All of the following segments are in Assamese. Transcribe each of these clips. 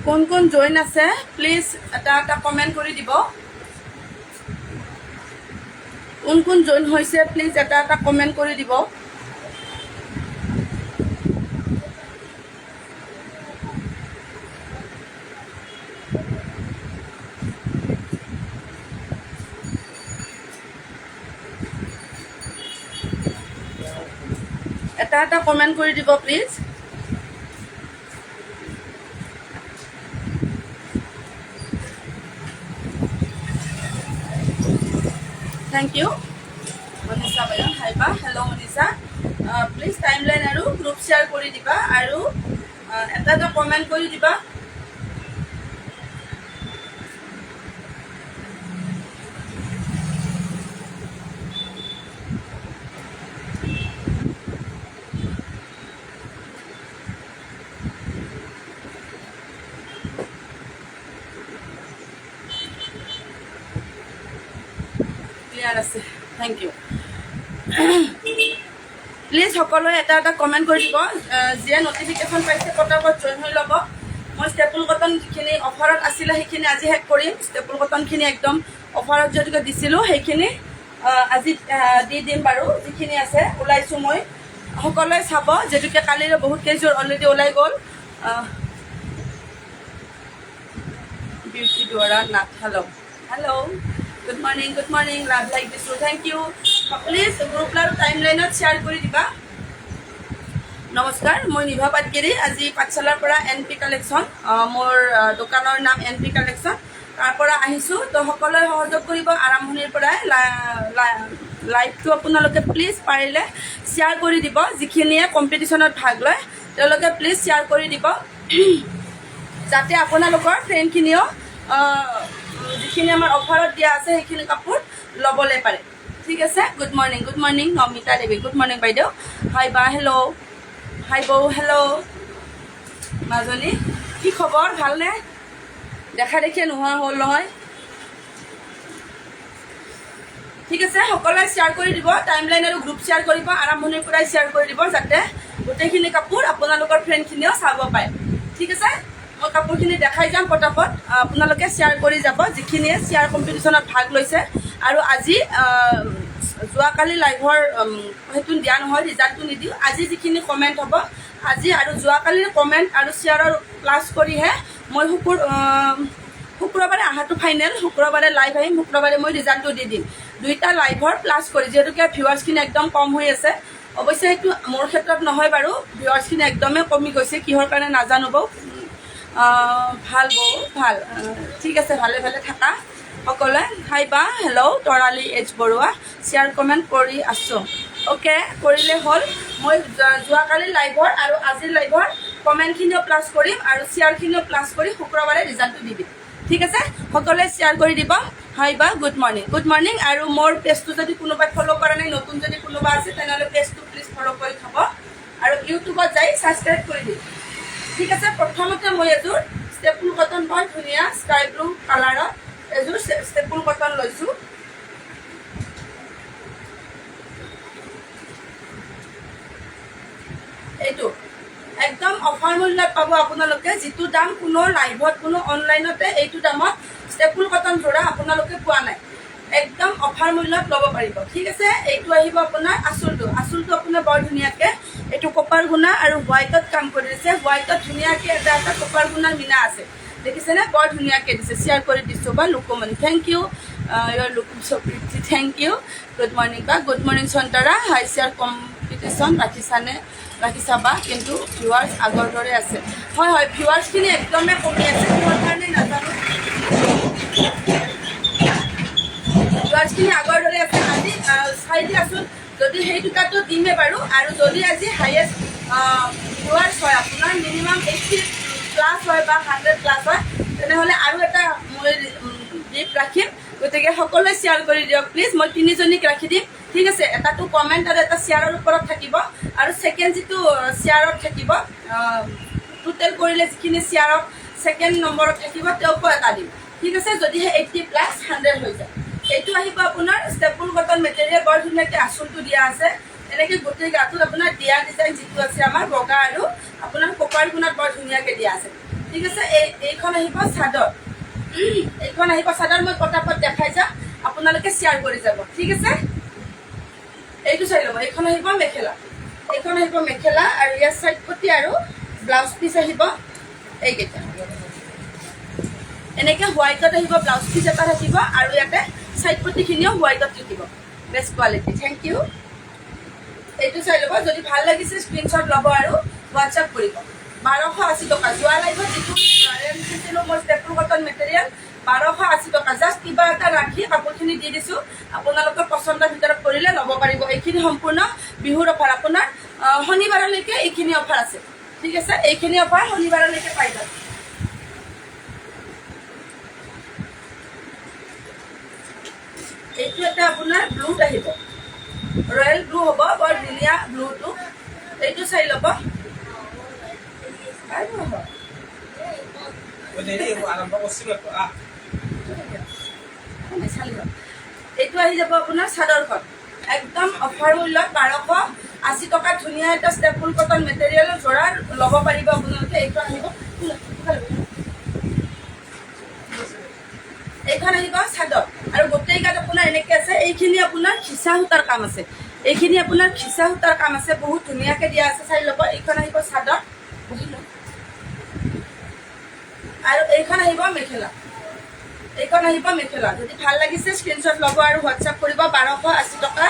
কোন কোন জইন আছে প্লিজ এটা কমেন্ট কৰি দিব কোন কোন জইন হৈছে প্লিজ এটা কমেন্ট কৰি দিব এটা কমেন্ট কৰি দিব প্লিজ থ্যাংক ইউ মনীষা বাইদেউ হাই বা হেল্ল' মনীষা প্লিজ টাইমলাইন আৰু গ্ৰুপ শ্বেয়াৰ কৰি দিবা আৰু এটা কমেন্ট কৰি দিবা আছে থ্যাংক ইউ প্লিজ সকলোৱে এটা কমেন্ট কৰি দিব যিয়ে নটিফিকেশ্যন পাইছে পটাপট জইন হৈ ল'ব মই ষ্টেপুল কটন যিখিনি অফাৰত আছিলে সেইখিনি আজি শেষ কৰিম ষ্টেপুল কটনখিনি একদম অফাৰত যদিকে দিছিলোঁ সেইখিনি আজি দি দিম বাৰু যিখিনি আছে ওলাইছোঁ মই সকলোৱে চাব যিহেতুকে কালিৰে বহুত কেইযোৰ অলৰেডি ওলাই গ'ল বিউটি দ্বাৰা Nath hello' good morning love like দিছোঁ থেংক ইউ প্লিজ গ্ৰুপ আৰু টাইমলাইনত শ্বেয়াৰ কৰি দিবা নমস্কাৰ মই নিভা পাটগিৰি আজি পাঠশালাৰ পৰা NP কালেকশ্যন মোৰ দোকানৰ নাম NP কালেকশ্যন তাৰ পৰা আহিছোঁ তো সকলোৱে সহযোগ কৰিব আৰম্ভণিৰ পৰাই লাইভটো আপোনালোকে প্লিজ পাৰিলে শ্বেয়াৰ কৰি দিব যিখিনিয়ে কম্পিটিশ্যনত ভাগ লয় তেওঁলোকে প্লিজ শ্বেয়াৰ কৰি দিব যাতে আপোনালোকৰ ফ্ৰেণ্ডখিনিও যিখিনি আমাৰ অফাৰত দিয়া আছে সেইখিনি কাপোৰ ল'বলৈ পাৰে ঠিক আছে গুড মৰ্ণিং নমিতা দেৱী গুড মৰ্ণিং বাইদেউ হাই বা হেল্ল' হাই বৌ হেল্ল' মাজনী কি খবৰ ভালনে দেখা দেখিয়ে নোহোৱা হ'ল নহয় ঠিক আছে সকলোৱে শ্বেয়াৰ কৰি দিব টাইমলাইন আৰু গ্ৰুপ শ্বেয়াৰ কৰিব আৰম্ভণিৰ পৰাই শ্বেয়াৰ কৰি দিব যাতে গোটেইখিনি কাপোৰ আপোনালোকৰ ফ্ৰেণ্ডখিনিও চাব পাৰে ঠিক আছে মই কাপোৰখিনি দেখাই যাম পটাপট আপোনালোকে শ্বেয়াৰ কৰি যাব যিখিনিয়ে শ্বেয়াৰ কম্পিটিশ্যনত ভাগ লৈছে আৰু আজি যোৱাকালি লাইভৰ সেইটো দিয়া নহয় ৰিজাল্টটো নিদিওঁ আজি যিখিনি কমেণ্ট হ'ব আজি আৰু যোৱাকালিৰ কমেণ্ট আৰু শ্বেয়াৰৰ প্লাছ কৰিহে মই শুক্ৰবাৰে অহাটো ফাইনেল শুক্ৰবাৰে লাইভ আহিম শুক্ৰবাৰে মই ৰিজাল্টটো দি দিম দুইটা লাইভৰ প্লাছ কৰি যিহেতুকে ভিউৱাৰ্ছখিনি একদম কম হৈ আছে অৱশ্যে সেইটো মোৰ ক্ষেত্ৰত নহয় বাৰু ভিউৱাৰ্ছখিনি একদমেই কমি গৈছে কিহৰ কাৰণে নাজানো বাৰু ভাল বৌ ভাল ঠিক আছে ভালে থাকা সকলোৱে হাই বা hello' Tarali H Barua share comment কৰি আছোঁ অ'কে কৰিলে হ'ল মই যোৱাকালি লাইভৰ আৰু আজিৰ লাইভৰ কমেণ্টখিনিও প্লাছ কৰিম আৰু শ্বেয়াৰখিনিও প্লাছ কৰি শুক্ৰবাৰে ৰিজাল্টটো দি দিম ঠিক আছে সকলোৱে শ্বেয়াৰ কৰি দিব হাই বা গুড মৰ্ণিং আৰু মোৰ পেজটো যদি কোনোবাই ফ'ল' কৰা নাই নতুন যদি কোনোবা আছে তেনেহ'লে পেজটো প্লিজ ফ'ল' কৰি থ'ব আৰু ইউটিউবত যাই ছাবস্ক্ৰাইব কৰি দিম ঠিক আছে প্ৰথমতে মই এযোৰ ষ্টেপুল কটন বৰ ধুনীয়া স্কাই ব্লু কালাৰত এযোৰ ষ্টেপুল কটন লৈছোঁ এইটো একদম অফাৰ মূল্যত পাব আপোনালোকে যিটো দাম কোনো লাইভত কোনো অনলাইনতে এইটো দামত ষ্টেপুল কটন যোৰা আপোনালোকে পোৱা নাই একদম অফাৰ মূল্যত ল'ব পাৰিব ঠিক আছে এইটো আহিব আপোনাৰ আঁচলটো আপোনাৰ বৰ ধুনীয়াকৈ এইটো কপাৰ গুণা আৰু হোৱাইটত কাম কৰি দিছে হোৱাইটত ধুনীয়াকৈ এটা কপাৰ গুণাৰ মিনা আছে দেখিছেনে বৰ ধুনীয়াকৈ দিছে শ্বেয়াৰ কৰি দিছোঁ বা লুকুমণি থেংক ইউ ইয়ৰ লুকুম চপ্ৰীতি thank U good morning Santara হাই শ্বেয়াৰ কম্পিটিশ্যন ৰাখিছাবা কিন্তু ভিউৱাৰ্ছ আগৰ দৰে আছে হয় ভিউৱাৰ্ছখিনি একদমেই কমি আছে কিহৰ কাৰণে নাজানো ভিউৱাৰ্ছখিনি আগৰ দৰে আছে আজি চাই দিয়াচোন যদি সেই দুটাটো দিমেই বাৰু আৰু যদি আজি হাইয়েষ্ট ভিউৱাৰ্ছ হয় আপোনাৰ মিনিমাম 80+ হয় বা 100+ হয় তেনেহ'লে আৰু এটা মই গিফ্ট ৰাখিম গতিকে সকলোৱে শ্বেয়াৰ কৰি দিয়ক প্লিজ মই 3জনীক ৰাখি দিম ঠিক আছে এটাটো কমেণ্ট আৰু এটা শ্বেয়াৰৰ ওপৰত থাকিব আৰু ছেকেণ্ড যিটো শ্বেয়াৰত থাকিব টোটেল কৰিলে যিখিনি শ্বেয়াৰত ছেকেণ্ড নম্বৰত থাকিব তেওঁকো এটা দিম ঠিক আছে যদিহে 80+ 100 হৈ যায় এইটো আহিব আপোনাৰ ষ্টেপুল কটন মেটেৰিয়েল বৰ ধুনীয়াকৈ আঁচলটো দিয়া আছে এনেকৈ গোটেই গাটোত আপোনাৰ দিয়া ডিজাইন যিটো আছে আমাৰ বগা আৰু আপোনাৰ কপাৰ গুণাত বৰ ধুনীয়াকৈ দিয়া আছে ঠিক আছে এইখন আহিব চাদৰ এইখন আহিব চাদৰ মই পটাপট দেখাই যাম আপোনালোকে শ্বেয়াৰ কৰি যাব ঠিক আছে এইটো চাই ল'ব এইখন আহিব মেখেলা এইখন আহিব মেখেলা আৰু ইয়াৰ চাইড পটি আৰু ব্লাউজ পিচ আহিব এইকেইটা এনেকৈ হোৱাইটত আহিব ব্লাউজ পিচ এটা থাকিব আৰু ইয়াতে চাইড পটিখিনিও হোৱাইটত থাকিব বেষ্ট কোৱালিটি থেংক ইউ এইটো চাই ল'ব যদি ভাল লাগিছে স্ক্ৰীনশ্বট ল'ব আৰু হোৱাটছআপ কৰিব 1280 টকা যোৱা লাইভত যিটো দিছিলোঁ মোৰ ষ্টেপুল কটন মেটেৰিয়েল 1280 টকা জাষ্ট কিবা এটা ৰাখি কাপোৰখিনি দি দিছোঁ আপোনালোকৰ পচন্দৰ ভিতৰত কৰিলে ল'ব পাৰিব এইখিনি সম্পূৰ্ণ বিহুৰ অফাৰ আপোনাৰ শনিবাৰলৈকে এইখিনি অফাৰ আছে ঠিক আছে এইখিনি অফাৰ শনিবাৰলৈকে পাই যাব এইটো এটা আপোনাৰ ব্লুত আহিব ৰয়েল ব্লু হ'ব বৰ ধুনীয়া ব্লুটো এইটো চাই ল'ব এইটো আহি যাব আপোনাৰ চাদৰখন একদম অফাৰ মূল্যত 1280 টকাত ধুনীয়া এটা ষ্টেপুল কটন মেটেৰিয়েলৰ যোৰা ল'ব পাৰিব আপোনালোকে এইটো আহিব এইখন আহিব চাদৰ আৰু গোটেই গাত আপোনাৰ এনেকৈ আছে এইখিনি আপোনাৰ খিচা সূতাৰ কাম আছে এইখিনি আপোনাৰ খিচা সূতাৰ কাম আছে বহুত ধুনীয়াকৈ দিয়া আছে চাই ল'ব এইখন আহিব চাদৰ আৰু এইখন আহিব মেখেলা এইখন আহিব মেখেলা যদি ভাল লাগিছে স্ক্ৰীনশ্বট ল'ব আৰু হোৱাটছআপ কৰিব 1280 টকা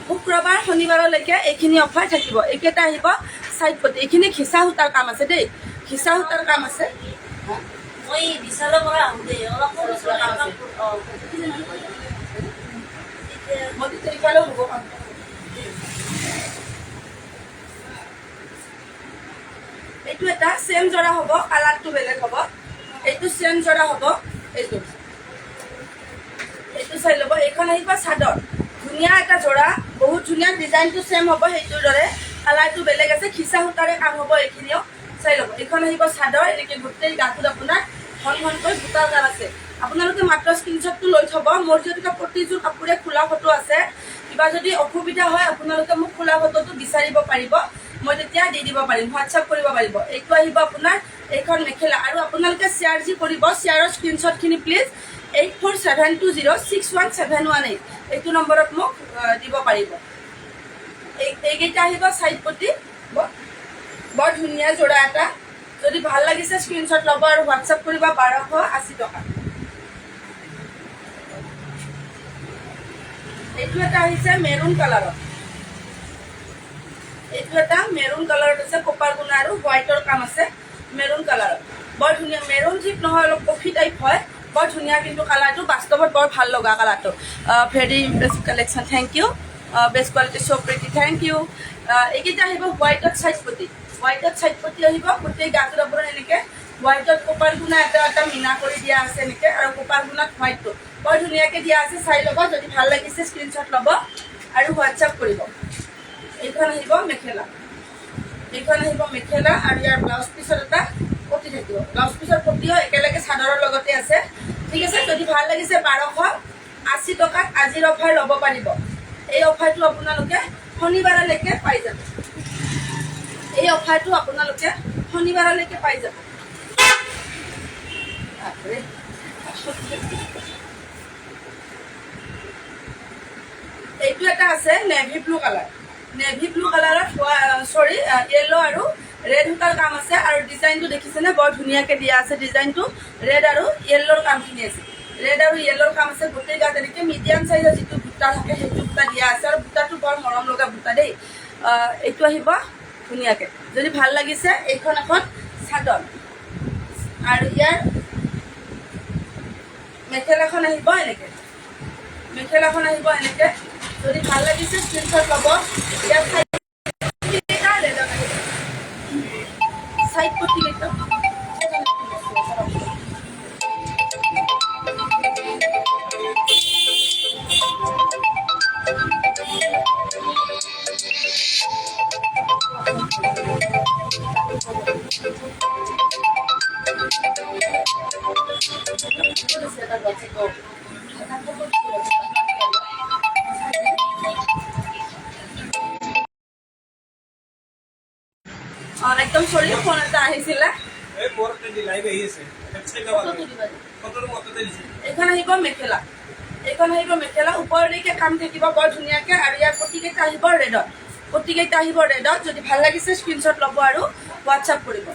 শুক্ৰবাৰ শনিবাৰলৈকে এইখিনি অফাৰ থাকিব এইকেইটা আহিব চাইড পটি এইখিনি খিচা সূতাৰ কাম আছে দেই খিচা সূতাৰ কাম আছে মই বিশালৰ পৰা আহোঁ দেই অলপ এইটো এটা চেম জৰা হ'ব কালাৰটো বেলেগ হ'ব এইটো চেম জৰা হ'ব এইটো এইটো চাই ল'ব এইখন আহিব চাদৰ ধুনীয়া এটা জৰা বহুত ধুনীয়া ডিজাইনটো চেম হ'ব সেইটোৰ দৰে কালাৰটো বেলেগ আছে খিচা সূতাৰে কাম হ'ব এইখিনিও চাই ল'ব এইখন আহিব চাদৰ এনেকৈ গোটেই গাটোত আপোনাৰ ঘন ঘনকৈ বুটাৰ গান আছে আপোনালোকে মাত্ৰ স্ক্ৰীনশ্বটটো লৈ থ'ব মোৰ যিহেতুকে প্ৰতিযোৰ কাপোৰে খোলা ফটো আছে কিবা যদি অসুবিধা হয় আপোনালোকে মোক খোলা ফটোটো বিচাৰিব পাৰিব মই তেতিয়া দি দিব পাৰিম হোৱাটছআপ কৰিব পাৰিব এইটো আহিব আপোনাৰ এইখন মেখেলা আৰু আপোনালোকে শ্বেয়াৰ যি কৰিব শ্বেয়াৰৰ স্ক্ৰীনশ্বটখিনি প্লিজ 8472061718 এইটো নম্বৰত মোক দিব পাৰিব এইকেইটা আহিব চাইড পটি বৰ ধুনীয়া যোৰা এটা যদি ভাল লাগিছে স্ক্ৰীনশ্বট ল'ব আৰু হোৱাটছআপ কৰিব 1280 টকা এইটো এটা আহিছে মেৰুন কালাৰত এইটো এটা মেৰুন কালাৰত আছে কপাৰ গুণা আৰু হোৱাইটৰ কাম আছে মেৰুন কালাৰত বৰ ধুনীয়া মেৰুন ঠিক নহয় অলপ কফি টাইপ হয় বৰ ধুনীয়া কিন্তু কালাৰটো বাস্তৱত বৰ ভাল লগা কালাৰটো very best collection thank you best quality so' pretty thank you এইকেইটা আহিব হোৱাইটত চাইড পটি আহিব গোটেই গাটোত আপোনাৰ এনেকৈ হোৱাইটত কপাৰ গুণা এটা এটা মিনা কৰি দিয়া আছে এনেকৈ আৰু কপাৰ গুণাত হোৱাইটটো বৰ ধুনীয়াকৈ দিয়া আছে চাই ল'ব যদি ভাল লাগিছে স্ক্ৰীনশ্বট ল'ব আৰু হোৱাটছআপ কৰিব এইখন আহিব মেখেলা আৰু ইয়াৰ ব্লাউজ পিছত এটা পটি থাকিব ব্লাউজ পিছত পটিও একেলগে চাদৰৰ লগতে আছে ঠিক আছে যদি ভাল লাগিছে 1280 টকাত আজিৰ অফাৰ ল'ব পাৰিব এই অফাৰটো আপোনালোকে শনিবাৰলৈকে পাই যাব এইটো এটা আছে নেভি ব্লু কালাৰত য়েল্লো আৰু ৰেড সূতাৰ কাম আছে আৰু ডিজাইনটো দেখিছেনে বৰ ধুনীয়াকৈ দিয়া আছে ডিজাইনটো ৰেড আৰু য়েল্লোৰ কামখিনি আছে ৰেড আৰু য়েল্লোৰ কাম আছে গোটেই গাত এনেকৈ মিডিয়াম চাইজৰ যিটো বুটা থাকে সেইটো বুটা দিয়া আছে আৰু বুটাটো বৰ মৰম লগা বুটা দেই এইটো আহিব ধুনীয়াকৈ যদি ভাল লাগিছে এইখন এখন চাদৰ আৰু ইয়াৰ মেখেলাখন আহিব এনেকৈ যদি ভাল লাগিছে স্ক্ৰীনশ্বট ল'ব ইয়াৰ চাইড পটি একদম চৰি ফোন এটা আহিছিলে এই মোৰ এটা লাইভ আহি আছে চাই ল'ব ফটোটো দিবা। ফটোটো মততে দিছে এইখন আহিব মেখেলা, এইখন আহিব মেখেলা, ওপৰলৈকে কাম থাকিব বৰ ধুনীয়াকৈ, আৰু ইয়াৰ প্ৰতিকেইটা আহিব ৰেডত, প্ৰতিকেইটা আহিব ৰেডত। যদি ভাল লাগিছে স্ক্ৰীনশ্বট ল'ব আৰু হোৱাটছআপ কৰিব।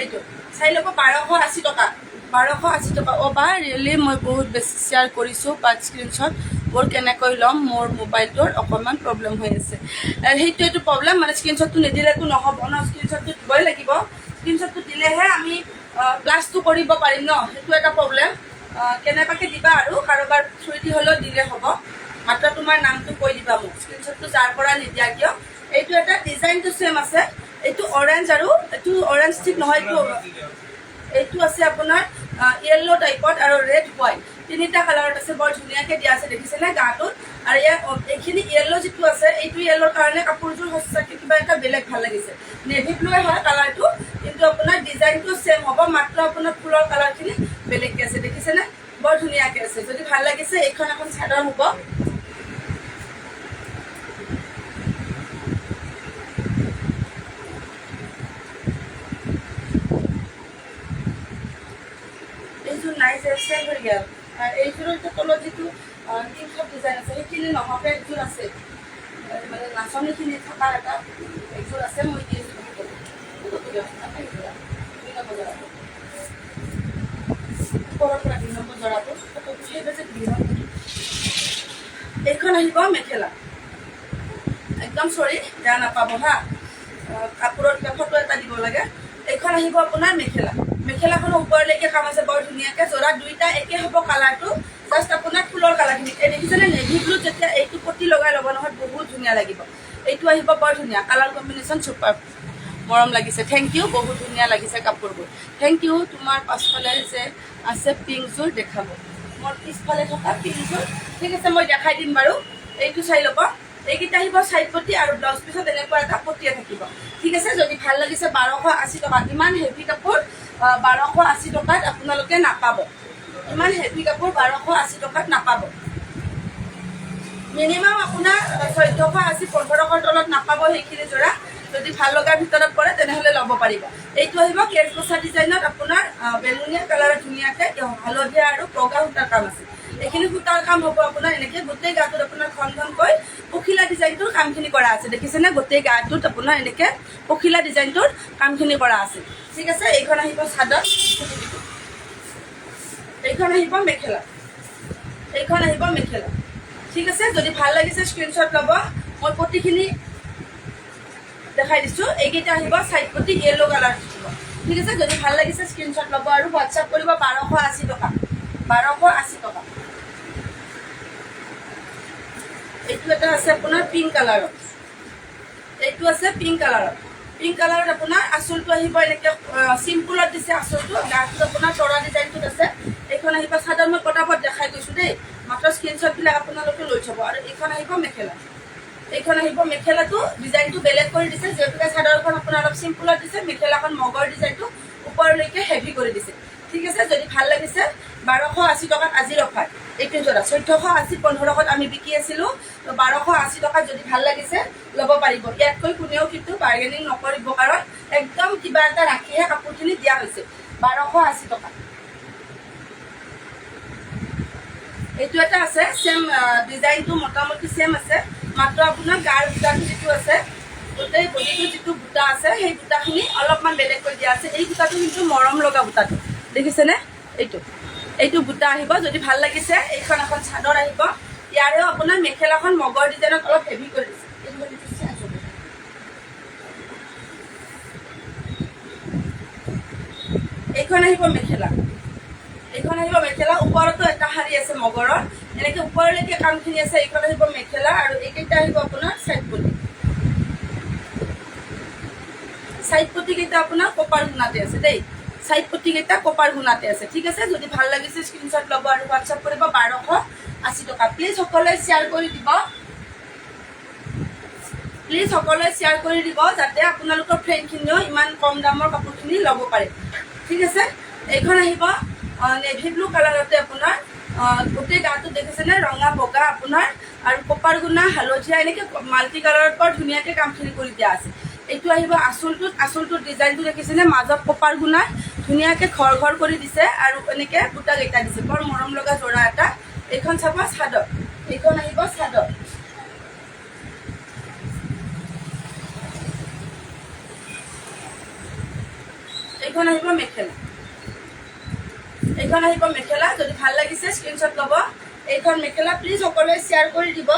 এইটো চাই ল'ব 1280 টকা, 1280 টকা। অ' বা ৰিয়েলি মই বহুত বেছি শ্বেয়াৰ কৰিছোঁ, বাট স্ক্ৰীনশ্বট মোৰ কেনেকৈ ল'ম, মোৰ মোবাইলটোৰ অকণমান প্ৰব্লেম হৈ আছে। সেইটোৱেইটো প্ৰব্লেম, মানে স্ক্ৰীনশ্বটটো নিদিলেতো নহ'ব ন, স্ক্ৰীনশ্বটটো দিবই লাগিব। স্ক্ৰীনশ্বটটো দিলেহে আমি ক্লাছটো কৰিব পাৰিম ন, সেইটো এটা প্ৰব্লেম। কেনেবাকৈ দিবা আৰু কাৰোবাৰ থ্ৰুদি হ'লেও দিলে হ'ব, মাত্ৰ তোমাৰ নামটো কৈ দিবা মোক, স্ক্ৰীনশ্বটটো যাৰ পৰা নিদিয়া কিয়। এইটো এটা ডিজাইনটো ছেম আছে, এইটো অৰেঞ্জ আৰু এইটো অৰেঞ্জ ঠিক নহয়, এইটো আছে আপোনাৰ য়েল্ল' টাইপত আৰু ৰেড হোৱাইট, তিনিটা কালাৰত আছে, বৰ ধুনীয়াকৈ দিয়া আছে, দেখিছেনে গাটোত। আৰু ইয়াৰ এইখিনি য়েল্ল' যিটো আছে, এইটো য়েল্ল'ৰ কাৰণে কাপোৰযোৰ সঁচাকৈ কিবা এটা বেলেগ ভাল লাগিছে। নেভি ব্লুৱে হয় কালাৰটো, কিন্তু আপোনাৰ ডিজাইনটো ছেম হ'ব, মাত্ৰ আপোনাৰ ফুলৰ কালাৰখিনি বেলেগকৈ আছে, দেখিছেনে বৰ ধুনীয়াকৈ আছে। যদি ভাল লাগিছে এইখন এখন চাদৰ হ'ব। এইযোৰ নাই যে চেল হৈ গ'ল, আৰু এইযোৰৰ তলত যিটো তিনিশ ডিজাইন আছে সেইখিনি নহওঁতে একযোৰ আছে, মানে নাচনীখিনি থকা এটা একযোৰ আছে, মই দি আছোঁ। ওপৰৰ পৰা 2 নম্বৰ জৰাটো এইখন আহিব মেখেলা, একদম চৰি বেয়া নাপাব হা, কাপোৰৰ কিবা ফটো এটা দিব লাগে। এইখন আহিব আপোনাৰ মেখেলা, মেখেলাখনৰ ওপৰলৈকে কাম আছে বৰ ধুনীয়াকৈ, জৰা দুইটা একে হ'ব কালাৰটো, জাষ্ট আপোনাৰ ফুলৰ কালাৰখিনি। এই দেখিছেনে নেভি ব্লু, যেতিয়া এইটো পটি লগাই ল'ব নহয় বহুত ধুনীয়া লাগিব। এইটো আহিব বৰ ধুনীয়া, কালাৰ কম্বিনেশ্যন চুপাৰ, মৰম লাগিছে। থেংক ইউ, বহুত ধুনীয়া লাগিছে কাপোৰবোৰ, থেংক ইউ। তোমাৰ পাছফালে যে আছে পিংকযোৰ দেখাব, মোৰ পিছফালে থকা পিংকযোৰ, ঠিক আছে মই দেখাই দিম বাৰু। এইটো চাই ল'ব, এইকেইটা আহিব চাইড পটি আৰু ব্লাউজ পিছত এনেকুৱা এটা পটিয়ে থাকিব, ঠিক আছে। যদি ভাল লাগিছে 1280 টকা, ইমান হেভি কাপোৰ 1280 টকাত আপোনালোকে নাপাব, ইমান হেভি কাপোৰ 1280 টকাত নাপাব। মিনিমাম আপোনাৰ 1480 1500 তলত নাপাব সেইখিনি যোৰা। যদি ভাল লগাৰ ভিতৰত পৰে তেনেহ'লে ল'ব পাৰিব। এইটো আহিব কেছবছা ডিজাইনত, আপোনাৰ বেলুনীয়া কালাৰত ধুনীয়াকৈ হালধীয়া আৰু বগা সূতাৰ কাম আছে। এইখিনি সূতাৰ কাম হ'ব আপোনাৰ এনেকৈ, গোটেই গাটোত আপোনাৰ ঘন ঘনকৈ পখিলা ডিজাইনটোৰ কামখিনি কৰা আছে, দেখিছেনে গোটেই গাটোত আপোনাৰ এনেকৈ পখিলা ডিজাইনটোৰ কামখিনি কৰা আছে, ঠিক আছে। এইখন আহিব চাদৰ, এইখন আহিব মেখেলা, এইখন আহিব মেখেলা, ঠিক আছে। যদি ভাল লাগিছে স্ক্ৰীনশ্বট ল'ব, মই পটিখিনি দেখাই দিছোঁ। এইকেইটা আহিব চাইড পটি য়েল্ল' কালাৰ থাকিব, ঠিক আছে। যদি ভাল লাগিছে স্ক্ৰীনশ্বট ল'ব আৰু হোৱাটছআপ কৰিব। 1280 টকা, 1280 টকা। এইটো এটা আছে আপোনাৰ পিংক কালাৰত, এইটো আছে পিংক কালাৰত, পিংক কালাৰত আপোনাৰ আঁচলটো আহিব এনেকৈ চিম্পুলত দিছে আঁচলটো, গাটোত আপোনাৰ তৰা ডিজাইনটোত আছে। এইখন আহিব চাদৰ, মই পটাপট দেখাই গৈছোঁ দেই, মাত্ৰ স্ক্ৰীনশ্বটবিলাক আপোনালোকে লৈ থ'ব। আৰু এইখন আহিব মেখেলা, এইখন আহিব মেখেলাটো ডিজাইনটো বেলেগ কৰি দিছে, যিহেতুকে চাদৰখন আপোনাৰ অলপ চিম্পুলত দিছে, মেখেলাখন মগৰ ডিজাইনটো ওপৰলৈকে হেভি কৰি দিছে, ঠিক আছে। যদি ভাল লাগিছে 1280 টকাত আজিৰ অফাৰ, এইটো যোৰা 1480 1500 আমি বিকি আছিলোঁ, তো 1280 টকাত যদি ভাল লাগিছে ল'ব পাৰিব। ইয়াতকৈ কোনেও কিন্তু বাৰ্গেনিং নকৰিব, কাৰণ একদম কিবা এটা ৰাখিহে কাপোৰখিনি দিয়া হৈছে। 1280 টকা। এইটো এটা আছে ছেম ডিজাইনটো, মোটামুটি ছেম আছে, মাত্ৰ আপোনাৰ গাৰ বুটাটো যিটো আছে, গোটেই বডিটো যিটো বুটা আছে সেই বুটাখিনি অলপমান বেলেগকৈ দিয়া আছে। এই বুটাটো কিন্তু মৰম লগা বুটাটো, দেখিছেনে এইটো, এইটো বুটা আহিব। যদি ভাল লাগিছে এইখন এখন চাদৰ আহিব, ইয়াৰেও আপোনাৰ মেখেলাখন মগৰ ডিজাইনত অলপ হেভি কৰি দিছে। এইখন আহিব মেখেলা, এইখন আহিব মেখেলা, ওপৰতো এটা শাৰী আছে মগৰৰ, এনেকৈ ওপৰলৈকে কামখিনি আছে। এইখন আহিব মেখেলা, আৰু এইকেইটা আহিব আপোনাৰ চাইড পটি, চাইড পটিকেইটা আপোনাৰ কপাৰ গুণাতে আছে দেই, চাইড পটিকেইটা কপাৰ গুণাতে আছে, ঠিক আছে। যদি ভাল লাগিছে স্ক্ৰীনশ্বট ল'ব আৰু হোৱাটছআপ কৰিব। 1280 টকা। প্লিজ সকলোৱে শ্বেয়াৰ কৰি দিব, প্লিজ সকলোৱে শ্বেয়াৰ কৰি দিব, যাতে আপোনালোকৰ ফ্ৰেণ্ডখিনিও ইমান কম দামৰ কাপোৰখিনি ল'ব পাৰে, ঠিক আছে। এইখন আহিব নেভি ব্লু কালাৰতে, আপোনাৰ গোটেই গাটো দেখিছেনে ৰঙা বগা আপোনাৰ, আৰু কপাৰ গুণা হালধীয়া এনেকৈ মাল্টি কালাৰত বৰ ধুনীয়াকৈ কামখিনি কৰি দিয়া আছে। এইটো আহিব আঁচলটোত ডিজাইনটো দেখিছেনে মাজত কপাৰ গুণাই ধুনীয়াকৈ ঘৰ কৰি দিছে আৰু এনেকৈ বুটা কেইটা দিছে বৰ মৰম লগা যোৰা এটা। এইখন চাব চাদৰ, এইখন আহিব চাদৰ। এইখন আহিব মেখেলা, এইখন আহিব মেখেলা। যদি ভাল লাগিছে স্ক্ৰীনশ্বট ল'ব। এইখন মেখেলা প্লিজ সকলোৱে শ্বেয়াৰ কৰি দিব।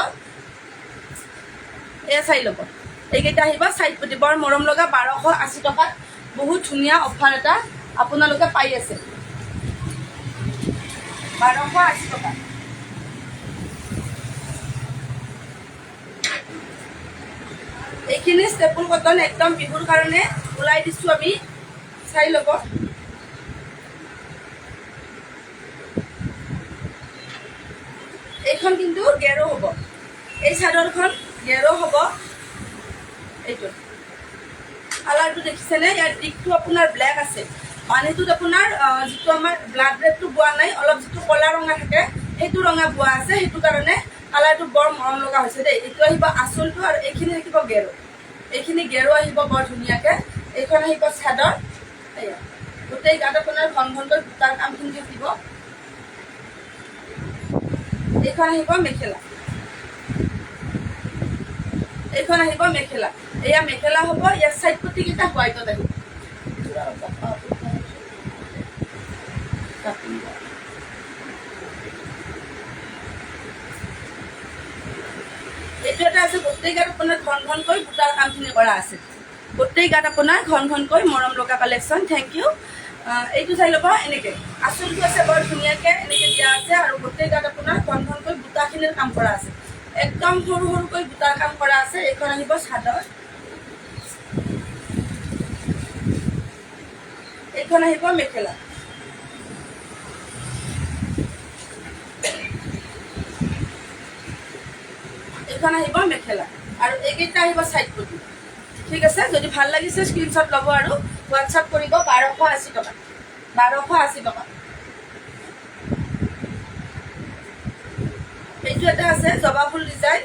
এয়া চাই ল'ব। এইকেইটা আহিব চাইড পতি, বৰ মৰম লগা 1280 টকাত বহুত ধুনীয়া অফাৰ এটা আপোনালোকে পাই আছে। 1280 টকা। এইখিনি ষ্টেপুল কটন একদম বিহুৰ কাৰণে ওলাই দিছোঁ আমি, চাই ল'ব। এইখন কিন্তু গেৰো হ'ব, এই চাদৰখন গেৰো হ'ব। এইটো কালাৰটো দেখিছেনে? ইয়াৰ দিকটো আপোনাৰ ব্লেক আছে, পানীটোত আপোনাৰ যিটো আমাৰ ব্লাড ৰেডটো বোৱা নাই, অলপ যিটো কলা ৰঙা থাকে সেইটো ৰঙা বোৱা আছে, সেইটো কাৰণে কালাৰটো বৰ মৰম লগা হৈছে দেই। এইটো আহিব আঁচলটো আৰু এইখিনি থাকিব গেৰো, এইখিনি গেৰো আহিব বৰ ধুনীয়াকৈ। এইখন আহিব চাদৰ, এয়া গোটেই গাত আপোনাৰ ঘনকৈ বুটাৰ কামখিনি থাকিব। এইখন আহিব মেখেলা, এইখন আহিব মেখেলা। এয়া মেখেলা হ'ব, ইয়াৰ চাইড পতিকেইটা হোৱাইটত আহিব। এইটো এটা আছে গোটেই গাত আপোনাৰ ঘনকৈ বুটাৰ কামখিনি কৰা আছে, গোটেই গাত আপোনাৰ ঘনকৈ মৰম লগা কালেকশ্যন। Thank U. এইটো চাই ল'ব। এনেকৈ আঁচলটো আছে বৰ ধুনীয়াকৈ এনেকৈ দিয়া আছে আৰু গোটেই গাত আপোনাৰ ঘনকৈ বুটাখিনিৰ কাম কৰা আছে, একদম সৰুকৈ বুটাৰ কাম কৰা আছে। এইখন আহিব চাদৰ, এইখন আহিব মেখেলা। এইখন আহিব মেখেলা আৰু এইকেইটা আহিব চাইড পতি। ঠিক আছে, যদি ভাল লাগিছে স্ক্ৰীনশ্বট ল'ব আৰু হোৱাটছআপ কৰিব। 1280 টকা, 1280 টকা। এইটো এটা আছে জবা ফুল ডিজাইন,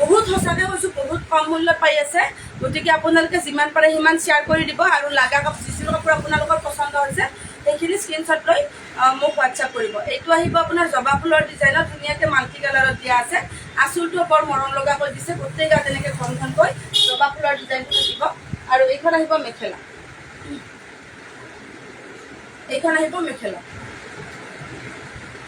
বহুত সঁচাকৈ কৈছোঁ বহুত কম মূল্যত পাই আছে। গতিকে আপোনালোকে যিমান পাৰে সিমান শ্বেয়াৰ কৰি দিব আৰু লাগা কাপোৰ যিটো কাপোৰ আপোনালোকৰ পচন্দ হৈছে সেইখিনি স্ক্ৰীনশ্বট লৈ মোক হোৱাটছআপ কৰিব। এইটো আহিব আপোনাৰ জবা ফুলৰ ডিজাইনত ধুনীয়াকৈ মাল্টি কালাৰত দিয়া আছে। আঁচলটো বৰ মৰম লগা কৰি দিছে, গোটেই গাত এনেকৈ ঘনকৈ জবা ফুলৰ ডিজাইনটো থাকিব। আৰু এইখন আহিব মেখেলা, এইখন আহিব মেখেলা।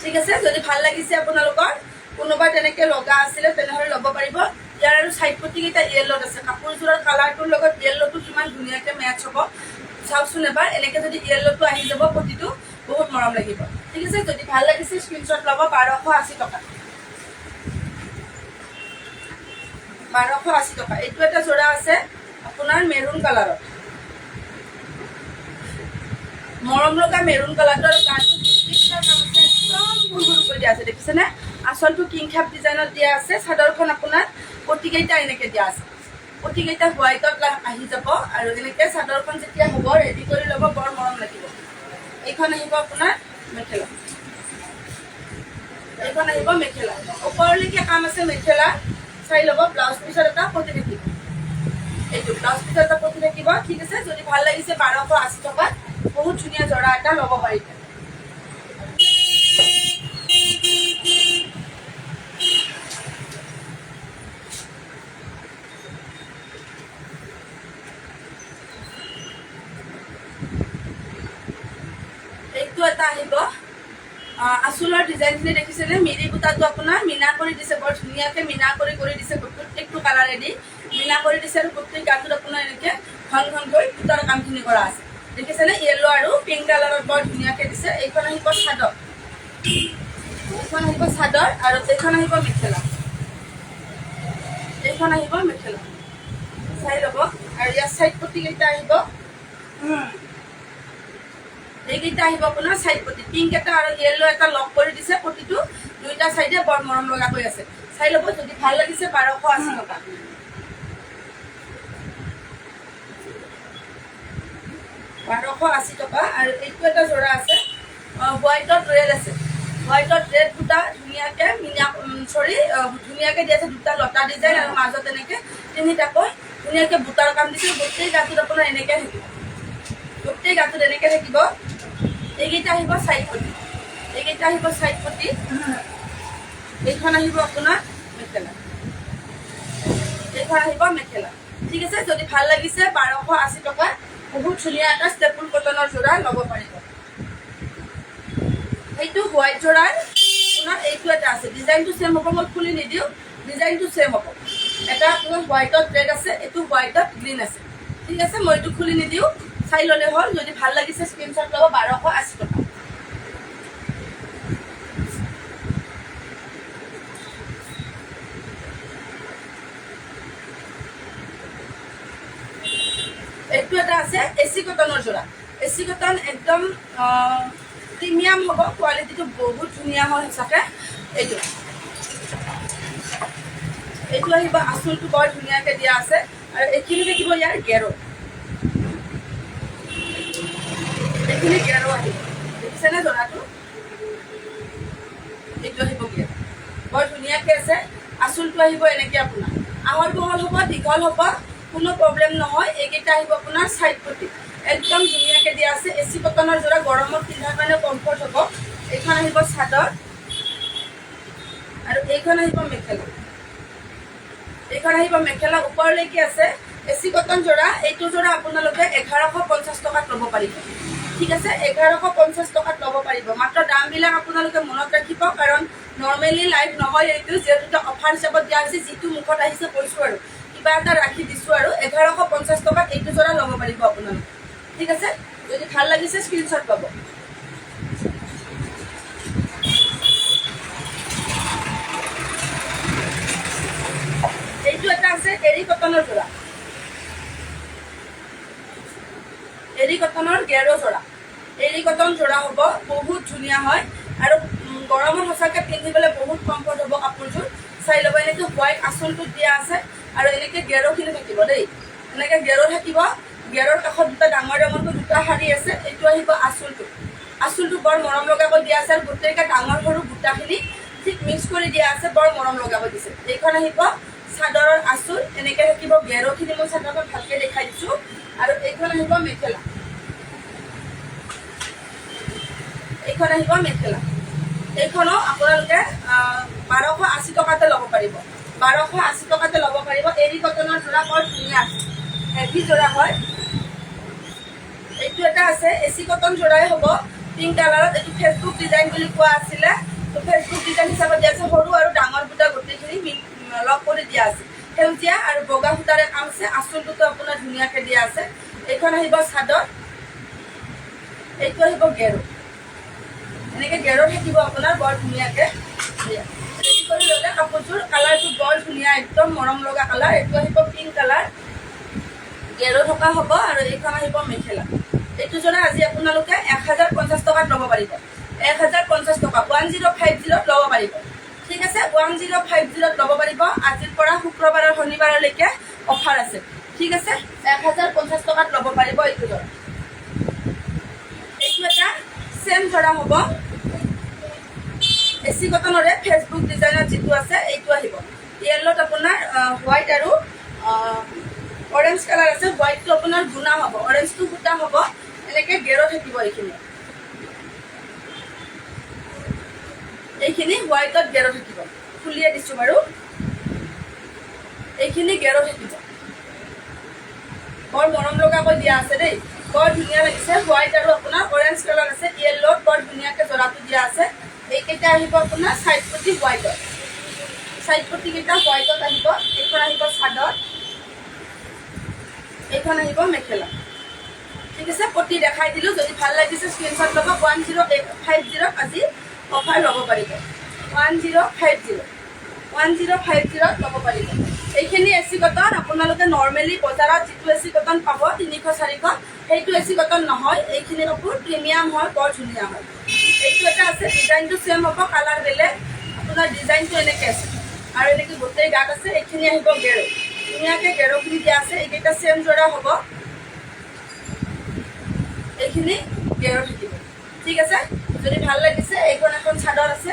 ঠিক আছে, যদি ভাল লাগিছে আপোনালোকৰ কোনোবা তেনেকৈ লগা আছিলে তেনেহ'লে ল'ব পাৰিব। ইয়াৰ আৰু চাইড পতিকেইটা য়েল্লোত আছে, কাপোৰযোৰৰ কালাৰটোৰ লগত য়েল্লোটো কিমান ধুনীয়াকৈ মেটচ হ'ব চাওকচোন এবাৰ। এনেকৈ যদি য়েল্লোটো আহি যাব পতিটো বহুত মৰম লাগিব। ঠিক আছে, যদি ভাল লাগিছে স্ক্ৰীনশ্বট ল'ব। 1280 টকা, 1280 টকা। এইটো এটা যোৰা আছে আপোনাৰ মেৰুন কালাৰত, মৰম লগা মেৰুন কালাৰটো আৰু গাটো একদম সৰুকৈ দিয়া আছে, দেখিছেনে? আঁচলটো কিংখাপ ডিজাইনত দিয়া আছে। চাদৰখন আপোনাৰ পতিকেইটা এনেকৈ দিয়া আছে, পতিকেইটা হোৱাইটত আহি যাব আৰু এনেকৈ চাদৰখন যেতিয়া হ'ব ৰেডি কৰি ল'ব, বৰ মৰম লাগিব। এইখন আহিব আপোনাৰ মেখেলা, এইখন আহিব মেখেলা। ওপৰলৈকে কাম আছে মেখেলা, চাই ল'ব। ব্লাউজ পিছত এটা পতি থাকিব, এইটো ব্লাউজ পিছত এটা পতি থাকিব। ঠিক আছে, যদি ভাল লাগিছে 1280 টকাত বহুত ধুনীয়া জৰা এটা ল'ব পাৰিব। এইটো এটা আহিব আঁচলৰ ডিজাইনখিনি দেখিছেনে? মিৰি বুটাটো আপোনাৰ মিনা কৰি দিছে, বৰ ধুনীয়াকৈ মিনা কৰি দিছে। প্ৰত্যেকটো কালাৰেদি মিনা কৰি দিছে আৰু গোটেই গাটোত আপোনাৰ এনেকৈ ঘনকৈ বুটাৰ কামখিনি কৰা আছে, দেখিছেনে? য়েল্লো আৰু পিংক কালাৰত বৰ ধুনীয়াকৈ দিছে। এইখন আহিব চাদৰ, এইখন আহিব চাদৰ আৰু এইখন আহিব মেখেলা, এইখন আহিব মেখেলা। চাই ল'ব। আৰু ইয়াৰ চাইড পতিকেইটা আহিব, এইকেইটা আহিব আপোনাৰ চাইড পতি। পিংক এটা আৰু য়েল্লো এটা লক কৰি দিছে, পতিটো দুইটা চাইডে বৰ মৰম লগা হৈ আছে। চাই ল'ব, যদি ভাল লাগিছে 1280 টকা, 1280 টকা। আৰু এইটো এটা যোৰা আছে হোৱাইটত ৰেড আছে, হোৱাইটত ৰেড দুটা ধুনীয়াকৈ ধুনীয়াকৈ দি আছে, দুটা লতা ডিজাইন আৰু মাজত এনেকৈ তিনিটাকৈ ধুনীয়াকৈ বুটাৰ কাম দিছোঁ। গোটেই গাটোত আপোনাৰ এনেকৈ থাকিব, গোটেই গাটোত এনেকৈ থাকিব। এইকেইটা আহিব চাইড পটি, এইকেইটা আহিব চাইড পটি, এইখন আহিব আপোনাৰ মেখেলা, এইখন আহিব মেখেলা। ঠিক আছে, যদি ভাল লাগিছে 1280 টকা বহুত ধুনীয়া এটা ষ্টেপুল কটনৰ যোৰা ল'ব পাৰিব। এইটো হোৱাইট যোৰাৰ আপোনাৰ এইটো এটা আছে, ডিজাইনটো ছেম হ'ব, মই খুলি নিদিওঁ, ডিজাইনটো ছেম হ'ব। এটা আপোনাৰ হোৱাইটত ৰেড আছে, এইটো হোৱাইটত গ্ৰীণ আছে। ঠিক আছে, মই এইটো খুলি নিদিওঁ, চাই ল'লে হ'ল। যদি ভাল লাগিছে স্ক্ৰীনশ্বট ল'ব, 1280 টকা। এইটো এটা আছে এচি কটনৰ যোৰা, এচি কটন একদম প্ৰিমিয়াম হ'ব, কোৱালিটিটো বহুত ধুনীয়া হয় সঁচাকৈ। এইটো এইটো আহিব, আঁচলটো বৰ ধুনীয়াকৈ দিয়া আছে আৰু এইখিনি থাকিব ইয়াৰ গেৰো, এইখিনি গেৰো আহিব, দেখিছেনে যোৰাটো? এইটো আহিব গেৰো, বৰ ধুনীয়াকৈ আছে। আঁচলটো আহিব এনেকৈ আপোনাৰ আহল বহল হ'ব, দীঘল হ'ব, কোনো প্ৰব্লেম নহয়। এইকেইটা আহিব আপোনাৰ চাইড পটি, একদম ধুনীয়াকৈ দিয়া আছে। এচি কটনৰ যোৰা, গৰমত পিন্ধাৰ কাৰণে কমফৰ্ট হ'ব। এইখন আহিব চাদৰ আৰু এইখন আহিব মেখেলা, এইখন আহিব মেখেলা ওপৰলৈকে আছে। এচি কটন যোৰা, এইটো যোৰা আপোনালোকে 1150 টকাত ল'ব পাৰিব। ঠিক আছে, 1150 টকাত ল'ব পাৰিব। মাত্ৰ দামবিলাক আপোনালোকে মনত ৰাখিব, কাৰণ নৰ্মেলি লাইভ নহয় এইটো, যিহেতু অফাৰ হিচাপত দিয়া হৈছে। যিটো মুখত আহিছে কৈছোঁ আৰু কিবা এটা ৰাখি দিছোঁ আৰু 1150 টকাত এইটো যোৰা ল'ব পাৰিব আপোনালোকে। ঠিক আছে, যদি ভাল লাগিছে স্ক্ৰীনশ্বট পাব। এইটো এটা আছে এৰী কটনৰ যোৰা, এৰী কটনৰ গেৰো যোৰা, এৰী কটন যোৰা হ'ব, বহুত ধুনীয়া হয় আৰু গৰমত সঁচাকৈ পিন্ধিবলৈ বহুত কমফৰ্ট হ'ব কাপোৰযোৰ। চাই ল'ব, এনেকৈ হোৱাইট আঁচলটোত দিয়া আছে আৰু এনেকৈ গেৰোখিনি থাকিব দেই, এনেকৈ গেৰো থাকিব। গেৰৰ কাষত দুটা ডাঙৰ ডাঙৰকৈ দুটা শাৰী আছে। এইটো আহিব আঁচলটো, আঁচলটো বৰ মৰম লগাকৈ দিয়া আছে আৰু গোটেইকৈ ডাঙৰ সৰু বুটাখিনি ঠিক মিক্স কৰি দিয়া আছে, বৰ মৰম লগাব দিছে। এইখন আহিব চাদৰৰ আঁচল, এনেকৈ থাকিব। গেৰোখিনি মই চাদৰখন ভালকৈ দেখাই দিছোঁ আৰু এইখন আহিব মেখেলা, এইখন আহিব মেখেলা। এইখনো আপোনালোকে 1280 টকাতে ল'ব পাৰিব, 1280 টকাতে ল'ব পাৰিব। এৰী কটনৰ যোৰা বৰ ধুনীয়া আছে, হেভি যোৰা হয়। এইটো এটা আছে এচি কটন যোৰাই হ'ব, পিংক কালাৰত। এইটো ফেচবুক ডিজাইন বুলি কোৱা আছিলে, তো ফেচবুক ডিজাইন হিচাপত দিয়া আছে। সৰু আৰু ডাঙৰ বুটা গোটেইখিনি লগ কৰি দিয়া আছে, সেউজীয়া আৰু বগা সূতাৰে কাম আছে। আঁচলটোতো আপোনাৰ ধুনীয়াকৈ দিয়া আছে। এইখন আহিব চাদৰ, এইটো আহিব গেৰো, এনেকৈ গেৰো থাকিব আপোনাৰ বৰ ধুনীয়াকৈ। ৰেডি কৰি ল'লে কাপোৰযোৰ, কালাৰটো বৰ ধুনীয়া, একদম মৰম লগা কালাৰ। এইটো আহিব পিংক কালাৰ, গেৰো থকা হ'ব আৰু এইখন আহিব মেখেলা। এইটো যোৰা আজি আপোনালোকে 1050 টকাত ল'ব পাৰিব, 1050 টকা, 1050ত ল'ব পাৰিব। ঠিক আছে, 1050ত ল'ব পাৰিব। আজিৰ পৰা শুক্ৰবাৰৰ শনিবাৰলৈকে অফাৰ আছে। ঠিক আছে, 1050 টকাত ল'ব পাৰিব এইটো যোৰা। এইটো এটা ছেম যোৰা হ'ব, এচি কটনৰে ফেচবুক ডিজাইনত যিটো আছে এইটো আহিব। য়েল্লোত আপোনাৰ হোৱাইট আৰু অৰেঞ্জ কালাৰ আছে। হোৱাইটটো আপোনাৰ গুণা হ'ব, অৰেঞ্জটো সূতা হ'ব। এনেকৈ গেৰো থাকিব। এইখিনি হোৱাইটত গেৰো থাকিব, খুলিয়ে দিছোঁ বাৰু। এইখিনি গেৰো থাকিব, বৰ মৰম লগাকৈ দিয়া আছে দেই, বৰ ধুনীয়া লাগিছে। হোৱাইট আৰু আপোনাৰ অৰেঞ্জ কালাৰ আছে, য়েল্লোত বৰ ধুনীয়াকৈ জৰাটো দিয়া আছে। এইকেইটা আহিব আপোনাৰ চাইড পটি হোৱাইটত, চাইড পটিকেইটা হোৱাইটত আহিব। এইখন আহিব চাদৰ, এইখন আহিব মেখেলা। ঠিক আছে, পটি দেখাই দিলোঁ। যদি ভাল লাগিছে স্ক্ৰীনশ্বট ল'ব। 1050ত আজি অফাৰ ল'ব পাৰিব, 1050ত ল'ব পাৰিব। এইখিনি এচি কটন। আপোনালোকে নৰ্মেলি বজাৰত যিটো এচি কটন পাব 300-400, সেইটো এচি কটন নহয়। এইখিনি কাপোৰ প্ৰিমিয়াম হয়, বৰ ধুনীয়া হয়। এইটো এটা আছে, ডিজাইনটো ছেম হ'ব, কালাৰ বেলেগ। আপোনাৰ ডিজাইনটো এনেকৈ আছে আৰু এনেকৈ গোটেই গাত আছে। এইখিনি আহিব গেৰো, ধুনীয়াকৈ গেৰোখিনি দিয়া আছে। এইকেইটা ছেম যোৰা হ'ব, এইখিনি গেৰো থাকিব। ঠিক আছে, যদি ভাল লাগিছে এইখন এখন চাদৰ আছে,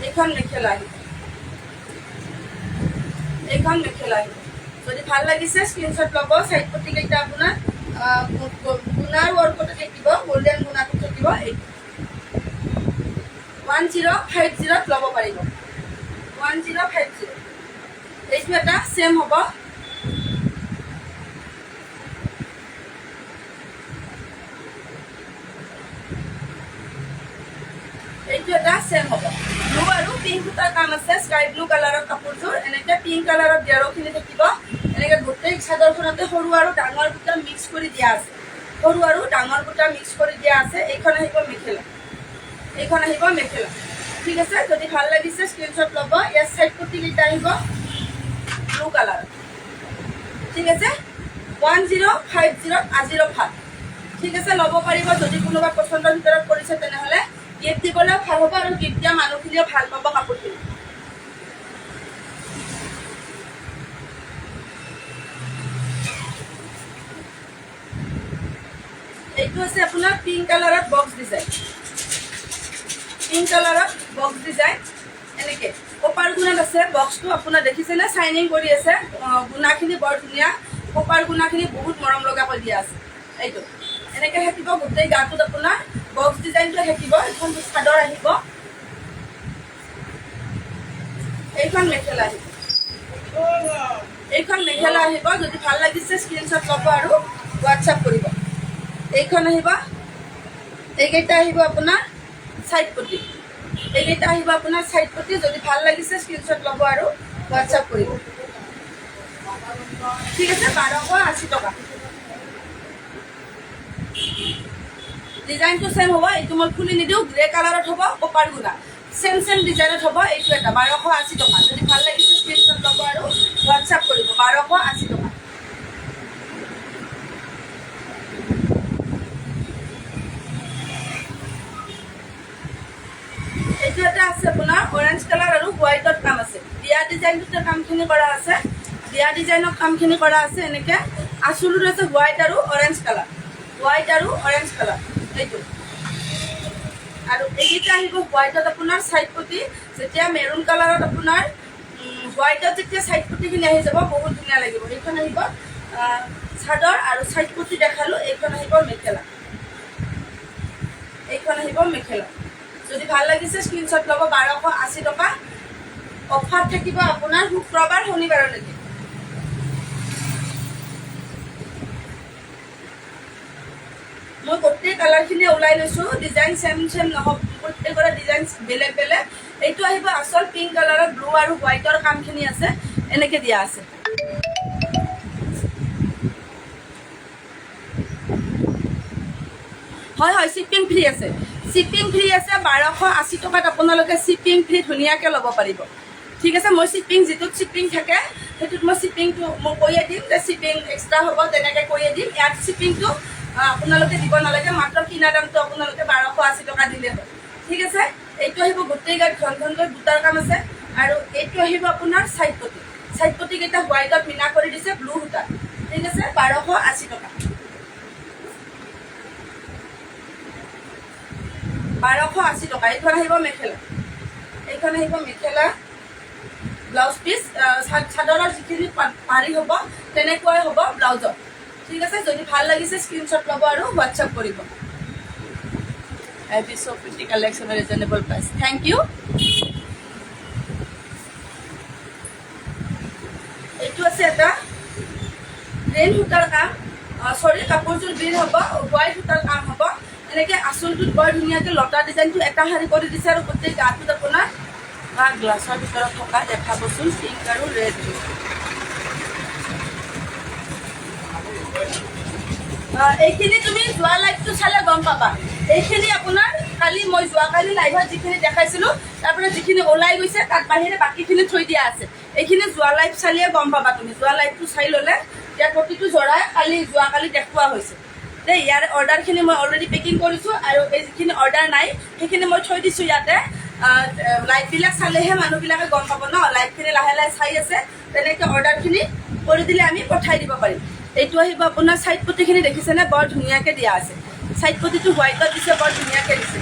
এইখন মেখেলা আহিব, এইখন মেখেলা আহিব। যদি ভাল লাগিছে স্ক্ৰীনশ্বট ল'ব। চাইড পটিকেইটা আপোনাৰ গুণাৰ ৱৰ্কতে থাকিব, গল্ডেন গুণাটো থাকিব। 1050 ল'ব পাৰিব, 1050। এইটো এটা ছেম হ'ব। এইটো এটা ছেম হ'ব। ব্লু আৰু পিংক সূতাৰ কাম আছে, স্কাই ব্লু কালাৰৰ কাপোৰযোৰ। এনেকৈ পিংক কালাৰৰ ডেৰখিনি থাকিব। এনেকৈ গোটেই চাদৰখনতে সৰু আৰু ডাঙৰ বুটা মিক্স কৰি দিয়া আছে, সৰু আৰু ডাঙৰ বুটা মিক্স কৰি দিয়া আছে। এইখন আহিব মেখেলা, এইখন আহিব মেখেলা। ঠিক আছে, যদি ভাল লাগিছে স্ক্ৰীনশ্বট ল'ব। ইয়াৰ চাইড পটিকেইটা আহিব ব্লু কালাৰ। ঠিক আছে, 1050 আজিৰ অফাৰ। ঠিক আছে, ল'ব পাৰিব। যদি কোনোবা পচন্দৰ ভিতৰত কৰিছে তেনেহ'লে গিফ্ট দিবলৈও ভাল হ'ব আৰু গিফ্ট দিয়া মানুহখিনিও ভাল পাব কাপোৰখিনি। এইটো আছে আপোনাৰ পিংক কালাৰত বক্স ডিজাইন, পিংক কালাৰত বক্স ডিজাইন। এনেকৈ কপাৰ গুণাত আছে বক্সটো, আপোনাৰ দেখিছেনে চাইনিং কৰি আছে। গুণাখিনি বৰ ধুনীয়া, কপাৰ গুণাখিনি বহুত মৰম লগাকৈ দিয়া আছে। এইটো এনেকৈ থাকিব গোটেই গাটোত আপোনাৰ বক্স ডিজাইনটো থাকিব। এইখন চাদৰ আহিব, এইখন মেখেলা আহিব, এইখন মেখেলা আহিব। যদি ভাল লাগিছে স্ক্ৰীনশ্বট ল'ব আৰু হোৱাটছআপ কৰিব। এইখন আহিব, এইকেইটা আহিব আপোনাৰ চাইড পটি, এইকেইটা আহিব আপোনাৰ চাইড পটি। যদি ভাল লাগিছে স্ক্ৰীনশ্বট ল'ব আৰু হোৱাটছআপ কৰিব। ঠিক আছে, 1280 টকা। ডিজাইনটো ছেম হ'ব। এইটো মই খুলি নিদিওঁ, গ্ৰে কালাৰত হ'ব, কপাৰ গুণা ছেম ডিজাইনত হ'ব। এইটো এটা 1280 টকা। যদি ভাল লাগিছে স্ক্ৰীনশ্বট ল'ব আৰু হোৱাটছআপ কৰিব। 1280 টকা। এইটো এটা আছে আপোনাৰ অৰেঞ্জ কালাৰ আৰু হোৱাইটত কাম আছে। দিয়া ডিজাইনটোতে কামখিনি কৰা আছে, দিয়া ডিজাইনৰ কামখিনি কৰা আছে। এনেকৈ আঁচলটো আছে হোৱাইট আৰু অৰেঞ্জ কালাৰ, হোৱাইট আৰু অৰেঞ্জ কালাৰ। এইটো আৰু এইকেইটা আহিব হোৱাইটত আপোনাৰ চাইড পটি। যেতিয়া মেৰুন কালাৰত আপোনাৰ হোৱাইটত যেতিয়া চাইড পটিখিনি আহি যাব বহুত ধুনীয়া লাগিব। এইখন আহিব চাদৰ আৰু চাইড পটি দেখালোঁ। এইখন আহিব মেখেলা, এইখন আহিব মেখেলা। যদি ভাল লাগিছে স্ক্ৰীনশ্বট ল'ব। 1280 টকা। অফাৰ থাকিব আপোনাৰ শুক্ৰবাৰ শনিবাৰলৈকে। মই গোটেই কালাৰখিনি ওলাই লৈছোঁ। ডিজাইন ছেম নহওক, প্ৰত্যেকৰে ডিজাইন বেলেগ বেলেগ। এইটো আহিব আচল পিংক কালাৰত ব্লু আৰু হোৱাইটৰ কামখিনি আছে, এনেকৈ দিয়া আছে। হয় হয়, শ্বিপিং ফ্ৰী আছে, শ্বিপিং ফ্ৰী আছে। 1280 টকাত আপোনালোকে শ্বিপিং ফ্ৰী ধুনীয়াকৈ ল'ব পাৰিব। ঠিক আছে, মই শ্বিপিং যিটোত শ্বিপিং থাকে সেইটোত মই শ্বিপিংটো মই কৈয়ে দিম যে শ্বিপিং এক্সট্ৰা হ'ব, তেনেকৈ কৈয়ে দিম। ইয়াত শ্বিপিংটো আপোনালোকে দিব নালাগে, মাত্ৰ কিনা দামটো আপোনালোকে 1280 টকা দিলেই হয়। ঠিক আছে, এইটো আহিব গোটেই গাত ঘন ঘনকৈ বুটাৰ কাম আছে। আৰু এইটো আহিব আপোনাৰ চাইড পটি, চাইড পটিকেইটা হোৱাইটত মিনা কৰি দিছে ব্লু সূতা। ঠিক আছে, 1280 টকা। 1280 টকা। এইখন আহিব মেখেলা, এইখন আহিব মেখেলা। ব্লাউজ পিচ চাদৰৰ যিখিনি পাৰি হ'ব তেনেকুৱাই হ'ব ব্লাউজত। ঠিক আছে, যদি ভাল লাগিছে স্ক্ৰীনশ্বট ল'ব আৰু হোৱাটছআপ কৰিব। I wish so pretty collection at reasonable price. Thank you. এইটো আছে এটা গ্ৰীণ সূতাৰ কাম, চৰি কাপোৰযোৰ গ্ৰীণ হ'ব, হোৱাইট সূতাৰ কাম হ'ব। এনেকৈ আঁচলটোত বৰ ধুনীয়াকৈ লতা ডিজাইনটো এটা শাৰী কৰি দিছে আৰু গোটেই গাটোত আপোনাৰ গ্লাছৰ ভিতৰত থকা দেখাবচোন পিংক আৰু ৰেড। এইখিনি তুমি যোৱা লাইভটো চালে গম পাবা। এইখিনি আপোনাৰ কালি মই যোৱাকালি লাইভত যিখিনি দেখাইছিলোঁ তাৰপৰা যিখিনি ওলাই গৈছে তাত বাহিৰে বাকীখিনি থৈ দিয়া আছে। এইখিনি যোৱা লাইভ চালিয়ে গম পাবা তুমি। যোৱা লাইভটো চাই ল'লে ইয়াৰ প্ৰতিটো জৰাই যোৱাকালি দেখুওৱা হৈছে। দেই, ইয়াৰ অৰ্ডাৰখিনি মই অলৰেডি পেকিং কৰিছোঁ আৰু এই যিখিনি অৰ্ডাৰ নাই সেইখিনি মই থৈ দিছোঁ ইয়াতে। লাইভবিলাক চালেহে মানুহবিলাকে গম পাব ন, লাইভখিনি লাহে লাহে চাই আছে। তেনেকৈ অৰ্ডাৰখিনি কৰি দিলে আমি পঠাই দিব পাৰিম। এইটো আহিব আপোনাৰ চাইড পটিখিনি দেখিছেনে, বৰ ধুনীয়াকৈ দিয়া আছে। চাইড পটিটো হোৱাইটত দিছে, বৰ ধুনীয়াকৈ দিছে।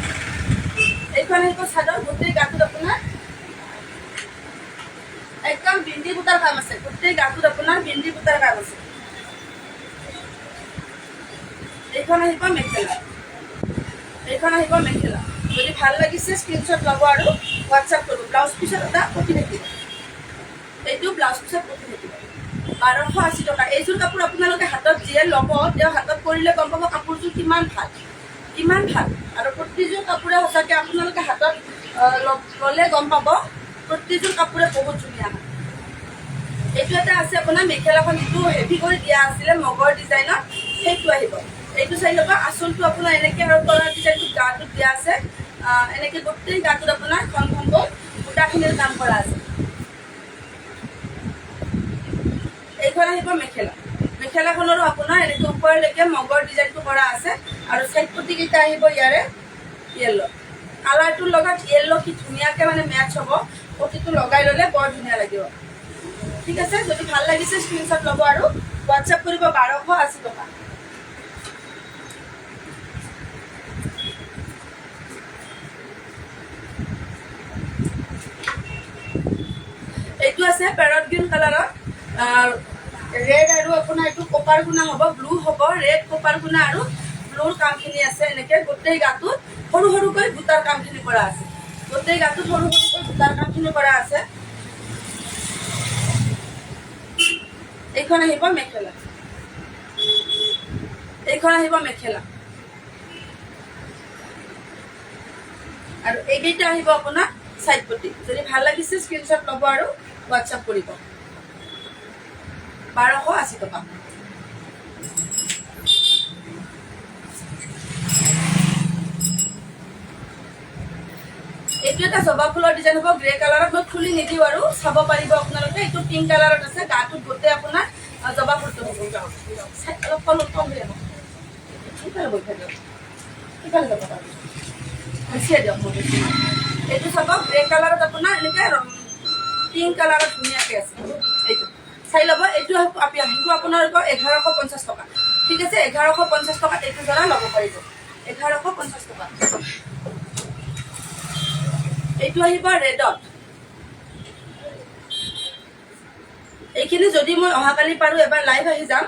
এইখন আহিব চাদৰ, গোটেই গাটোত আপোনাৰ একদম বিন্দি বুটাৰ কাম আছে। গোটেই গোটেই গাটোত আপোনাৰ বিন্দি সূতাৰ কাম আছে। এইখন আহিব মেখেলা, এইখন আহিব মেখেলা। যদি ভাল লাগিছে স্ক্ৰীনশ্বট ল'ব আৰু হোৱাটছআপ কৰিব। ব্লাউজ পিছত এটা পতি থাকিব, এইটো ব্লাউজ পিছত পতি থাকিব। 1280 টকা। এইযোৰ কাপোৰ আপোনালোকে হাতত যিয়ে ল'ব তেওঁ হাতত পৰিলে গম পাব কাপোৰযোৰ কিমান ভাল, কিমান ভাল। আৰু প্ৰতিযোৰ কাপোৰে সঁচাকৈ আপোনালোকে হাতত ল'লে গম পাব প্ৰতিযোৰ কাপোৰে বহুত ধুনীয়া হয়। এইটো এটা আছে আপোনাৰ মেখেলাখন যিটো হেভি কৰি দিয়া আছিলে মগৰ ডিজাইনত, সেইটো আহিব। এইটো চাই ল'ব। আঁচলটো আপোনাৰ এনেকৈ আৰু তলৰ ডিজাইনটো গাটোত দিয়া আছে, এনেকৈ গোটেই গাটোত আপোনাৰ খনখনকৈ সূতাখিনিৰ কাম কৰা আছে। এইখন আহিব মেখেলা, মেখেলাখনৰো আপোনাৰ এনেকৈ ওপৰলৈকে মগৰ ডিজাইনটো কৰা আছে আৰু চাইড পতিকেইটা আহিব ইয়াৰে য়েল্ল'। কালাৰটোৰ লগত য়েল্ল' কি ধুনীয়াকৈ মানে মেটচ হ'ব, পতিটো লগাই ল'লে বৰ ধুনীয়া লাগিব। ঠিক আছে, যদি ভাল লাগিছে স্ক্ৰীনশ্বট ল'ব আৰু হোৱাটছআপ কৰিব। 1280 টকা। এইটো আছে পেৰট গ্ৰীণ কালাৰত, ৰেড আৰু আপোনাৰ এইটো কপাৰ গুণা হ'ব, ব্লু হ'ব। ৰেড কপাৰ গুণা আৰু ব্লুৰ কামখিনি আছে। এনেকৈ গোটেই গাটোত সৰু সৰুকৈ বুটাৰ কামখিনি কৰা আছে, গোটেই গাটোত সৰু সৰুকৈ বুটাৰ কামখিনি কৰা আছে। এইখন আহিব মেখেলা, এইখন আহিব মেখেলা আৰু এইকেইটা আহিব আপোনাৰ চাইড পতি। যদি ভাল লাগিছে স্ক্ৰীনশ্বট ল'ব আৰু হোৱাটছআপ কৰিব। 1280 টকা। এইটো এটা জবা ফুলৰ ডিজাইন হ'ব গ্ৰে কালাৰত। মই খুলি নিদিওঁ আৰু চাব পাৰিব আপোনালোকে। এইটো পিংক কালাৰত আছে, গাটোত গোটেই আপোনাৰ জবা ফুলটো হ'ব। অলপ কম হৈ যাব, সিফালে বৈ দিয়ক, সিফালে যাব পাৰিব, বেছিয়ে দিয়ক। এইটো চাব গ্ৰে কালাৰত আপোনাৰ এনেকৈ পিংক কালাৰত ধুনীয়াকৈ আছে। এইটো চাই ল'ব। এইটো আহিব আপোনালোকৰ 1150 টকা। ঠিক আছে, 1150 টকাত এইটো জোৰা ল'ব পাৰিব, 1150 টকা। এইটো আহিব ৰেডত। এইখিনি যদি মই অহাকালি পাৰোঁ এবাৰ লাইভ আহি যাম।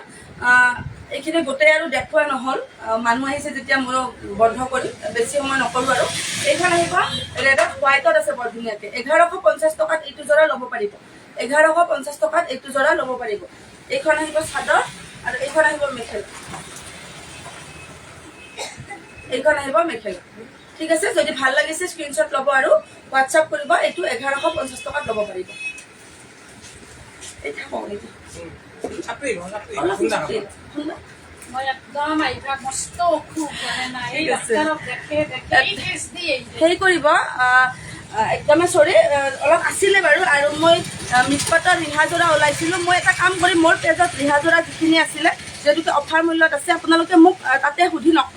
এইখিনি গোটেই আৰু দেখুওৱা নহ'ল, মানুহ আহিছে যেতিয়া মই বন্ধ কৰি বেছি সময় নকৰোঁ আৰু। এইখন আহিব ৰেডত, হোৱাইটত আছে বৰ ধুনীয়াকৈ। 1150 টকাত এইটো জোৰা ল'ব পাৰিব, 1150 টকাত এইটো জোৰা ল'ব পাৰিব। এইখন আহিব চাদৰ আৰু এইখন আহিব মেখেলা, এইখন আহিব মেখেলা। ঠিক আছে, যদি ভাল লাগিছে স্ক্ৰীনশ্বট ল'ব আৰু হোৱাটছআপ কৰিব। এইটো 1150 টকাত ল'ব পাৰিব। হেৰি কৰিব, একদমেই চৰি, অলপ আছিলে বাৰু। আৰু মই মিছপাটৰ ৰিহাযোৰা ওলাইছিলোঁ। মই এটা কাম কৰিম, মোৰ পেজত ৰিহাযোৰা যিখিনি আছিলে যিহেতুকে অফাৰ মূল্যত আছে, আপোনালোকে মোক তাতে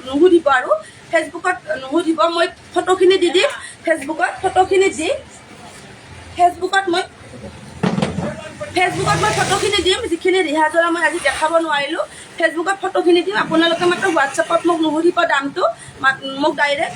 নুসুধিব আৰু ফেচবুকত নুসুধিব। মই ফটোখিনি দি দিম ফেচবুকত, ফটোখিনি দি ফেচবুকত মই ফটোখিনি দিম। যিখিনি ৰিহাযোৰা মই আজি দেখাব নোৱাৰিলোঁ, ফেচবুকত ফটোখিনি দিম। আপোনালোকে মাত্ৰ হোৱাটছএপত মোক নুসুধিব দামটো, মোক ডাইৰেক্ট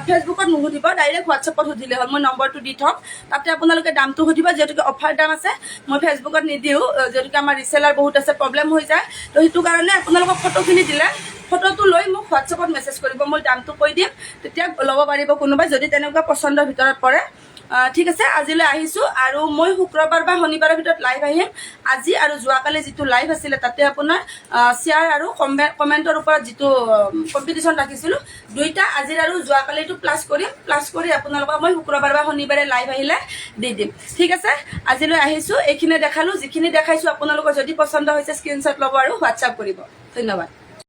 ফেচবুকত নুসুধিব, ডাইৰেক্ট হোৱাটছএপত সুধিলে হ'ল। মই নম্বৰটো দি থ'ম, তাতে আপোনালোকে দামটো সুধিব। যিহেতুকে অফাৰ দাম আছে, মই ফেচবুকত নিদিওঁ, যিহেতুকে আমাৰ ৰিচেলাৰ বহুত আছে, প্ৰব্লেম হৈ যায়। তো সেইটো কাৰণে আপোনালোকক ফটোখিনি দিলে ফটোটো লৈ মোক হোৱাটছএপত মেছেজ কৰিব, মই দামটো কৈ দিম, তেতিয়া ল'ব পাৰিব কোনোবাই যদি তেনেকুৱা পচন্দৰ ভিতৰত পৰে। ঠিক আছে, আজিলৈ আহিছোঁ। আৰু মই শুক্ৰবাৰ বা শনিবাৰৰ ভিতৰত লাইভ আহিম। আজি আৰু যোৱাকালি যিটো লাইভ আছিলে তাতে আপোনাৰ শ্বেয়াৰ আৰু কমেণ্টৰ ওপৰত যিটো কম্পিটিশ্যন ৰাখিছিলোঁ, দুইটা আজিৰ আৰু যোৱাকালিটো প্লাছ কৰিম। প্লাছ কৰি আপোনালোকক মই শুক্ৰবাৰ বা শনিবাৰে লাইভ আহিলে দি দিম। ঠিক আছে, আজিলৈ আহিছোঁ। এইখিনি দেখালোঁ, যিখিনি দেখাইছোঁ আপোনালোকৰ যদি পচন্দ হৈছে স্ক্ৰীনশ্বট ল'ব আৰু হোৱাটছআপ কৰিব। ধন্যবাদ।